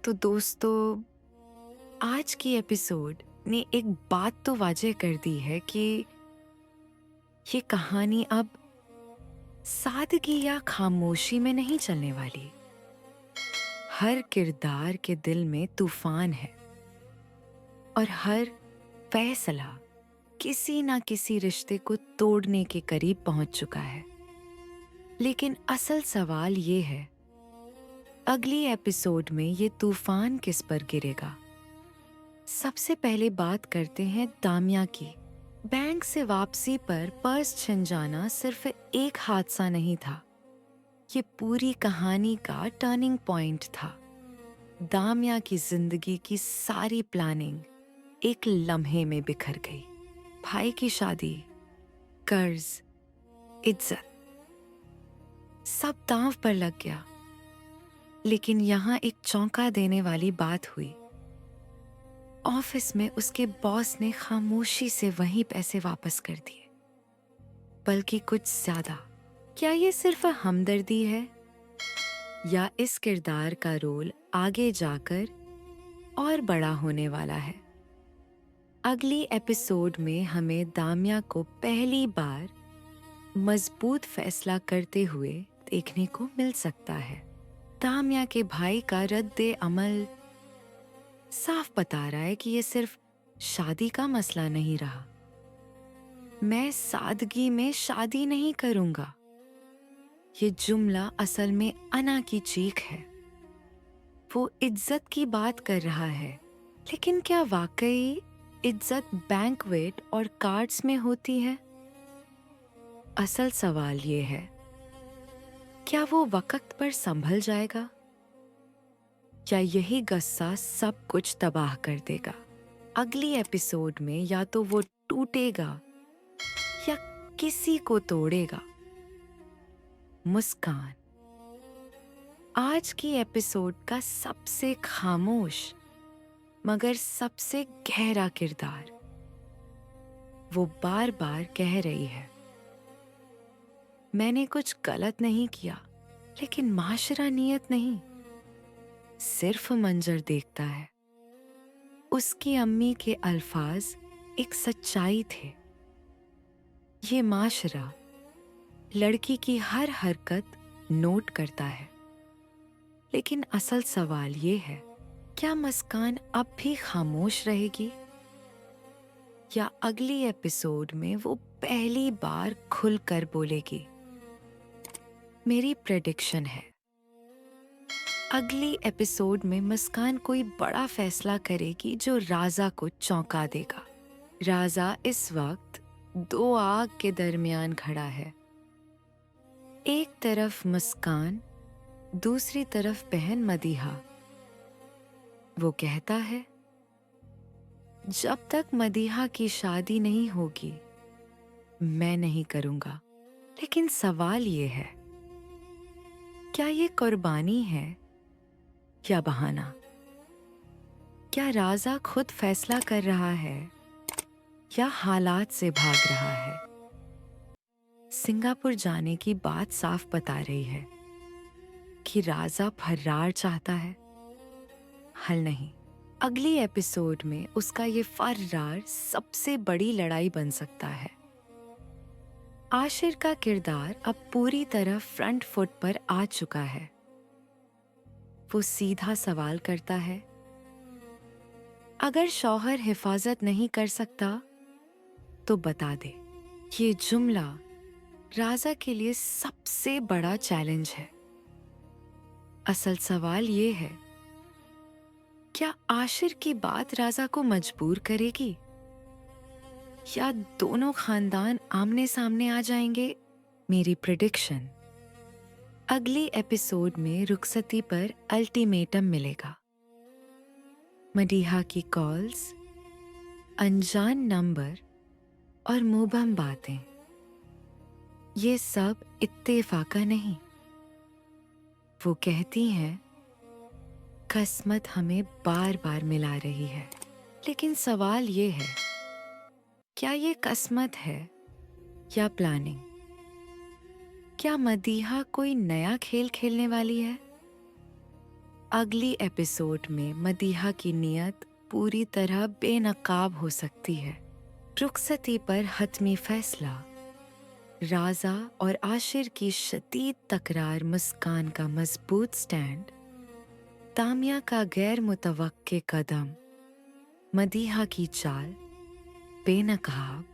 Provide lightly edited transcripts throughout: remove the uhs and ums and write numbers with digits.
तो दोस्तों, आज की एपिसोड ने एक बात तो वाज़ेह कर दी है कि ये कहानी अब सादगी या खामोशी में नहीं चलने वाली। हर किरदार के दिल में तूफान है और हर फैसला किसी ना किसी रिश्ते को तोड़ने के करीब पहुंच चुका है। लेकिन असल सवाल ये है, अगली एपिसोड में ये तूफान किस पर गिरेगा? सबसे पहले बात करते हैं दामिया की। बैंक से वापसी पर पर्स छिन जाना सिर्फ एक हादसा नहीं था, ये पूरी कहानी का टर्निंग पॉइंट था। दामिया की जिंदगी की सारी प्लानिंग एक लम्हे में बिखर गई। भाई की शादी, कर्ज, इज्जत, सब दांव पर लग गया। लेकिन यहाँ एक चौंका देने वाली बात हुई। ऑफिस में उसके बॉस ने खामोशी से वही पैसे वापस कर दिए, बल्कि कुछ ज्यादा। क्या ये सिर्फ हमदर्दी है या इस किरदार का रोल आगे जाकर और बड़ा होने वाला है? अगली एपिसोड में हमें दामिया को पहली बार मजबूत फैसला करते हुए देखने को मिल सकता है। दामिया के भाई का रद्दे अमल साफ बता रहा है कि ये सिर्फ शादी का मसला नहीं रहा। मैं सादगी में शादी नहीं करूंगा, ये जुमला असल में अना की चीख है। वो इज्जत की बात कर रहा है, लेकिन क्या वाकई इज्जत बैंक्वेट और कार्ड्स में होती है? असल सवाल ये है, क्या वो वक्त पर संभल जाएगा या यही गुस्सा सब कुछ तबाह कर देगा? अगली एपिसोड में या तो वो टूटेगा या किसी को तोड़ेगा। मुस्कान, आज की एपिसोड का सबसे खामोश मगर सबसे गहरा किरदार। वो बार बार कह रही है, मैंने कुछ गलत नहीं किया, लेकिन माशरा नियत नहीं, सिर्फ मंजर देखता है। उसकी अम्मी के अल्फाज एक सच्चाई थे। ये माशरा लड़की की हर हरकत नोट करता है। लेकिन असल सवाल ये है, क्या मुस्कान अब भी खामोश रहेगी या अगली एपिसोड में वो पहली बार खुलकर बोलेगी? मेरी प्रेडिक्शन है, अगली एपिसोड में मुस्कान कोई बड़ा फैसला करेगी जो राजा को चौंका देगा। राजा इस वक्त दो आग के दरमियान खड़ा है। एक तरफ मुस्कान, दूसरी तरफ बहन मदीहा। वो कहता है, जब तक मदीहा की शादी नहीं होगी मैं नहीं करूंगा। लेकिन सवाल ये है, क्या ये कुर्बानी है या बहाना? क्या राजा खुद फैसला कर रहा है या हालात से भाग रहा है? सिंगापुर जाने की बात साफ बता रही है कि राजा फर्रार चाहता है, हल नहीं। अगली एपिसोड में उसका ये फर्रार सबसे बड़ी लड़ाई बन सकता है। आशिर का किरदार अब पूरी तरह फ्रंट फुट पर आ चुका है। वो सीधा सवाल करता है, अगर शौहर हिफाजत नहीं कर सकता तो बता दे। ये जुमला राजा के लिए सबसे बड़ा चैलेंज है। असल सवाल ये है, क्या आशिर की बात राजा को मजबूर करेगी या दोनों खानदान आमने सामने आ जाएंगे? मेरी प्रेडिक्शन, अगली एपिसोड में रुखसती पर अल्टीमेटम मिलेगा। मदीहा की कॉल्स, अनजान नंबर और मुबहम बातें, ये सब इत्तेफाका नहीं। वो कहती हैं, किस्मत हमें बार बार मिला रही है। लेकिन सवाल ये है, क्या ये किस्मत है या प्लानिंग? क्या मदीहा कोई नया खेल खेलने वाली है अगली एपिसोड में मदीहा की नीयत पूरी तरह बेनकाब हो सकती है। रुखसती पर हतमी फैसला, राजा और आशिर की शदीद तकरार, मुस्कान का मजबूत स्टैंड, तामिया का गैर मुतवक्के कदम, मदीहा की चाल, बेनकाब।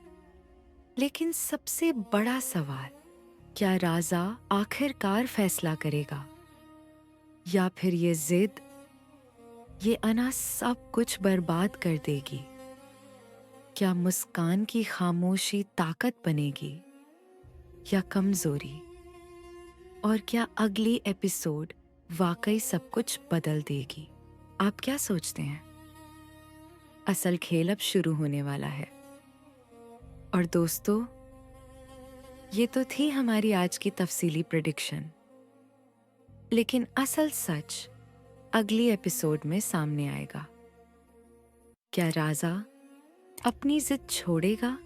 लेकिन सबसे बड़ा सवाल, क्या राजा आखिरकार फैसला करेगा या फिर ये जिद, ये अना सब कुछ बर्बाद कर देगी? क्या मुस्कान की खामोशी ताकत बनेगी या कमजोरी? और क्या अगली एपिसोड वाकई सब कुछ बदल देगी? आप क्या सोचते हैं? असल खेल अब शुरू होने वाला है। और दोस्तों, ये तो थी हमारी आज की तफसीली प्रेडिक्शन, लेकिन असल सच अगली एपिसोड में सामने आएगा। क्या राजा अपनी जिद छोड़ेगा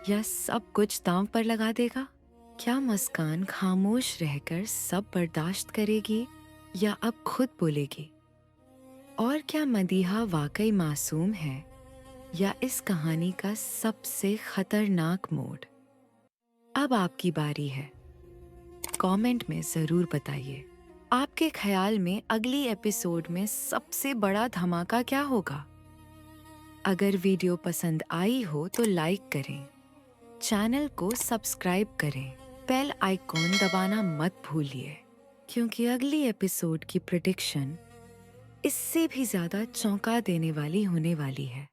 या सब कुछ दांव पर लगा देगा? क्या मुस्कान खामोश रहकर सब बर्दाश्त करेगी या अब खुद बोलेगी? और क्या मदीहा वाकई मासूम है या इस कहानी का सबसे खतरनाक मोड़? अब आपकी बारी है। कमेंट में जरूर बताइए, आपके ख्याल में अगली एपिसोड में सबसे बड़ा धमाका क्या होगा? अगर वीडियो पसंद आई हो तो लाइक करें, चैनल को सब्सक्राइब करें, बेल आइकॉन दबाना मत भूलिए, क्योंकि अगली एपिसोड की प्रेडिक्शन इससे भी ज्यादा चौंका देने वाली होने वाली है।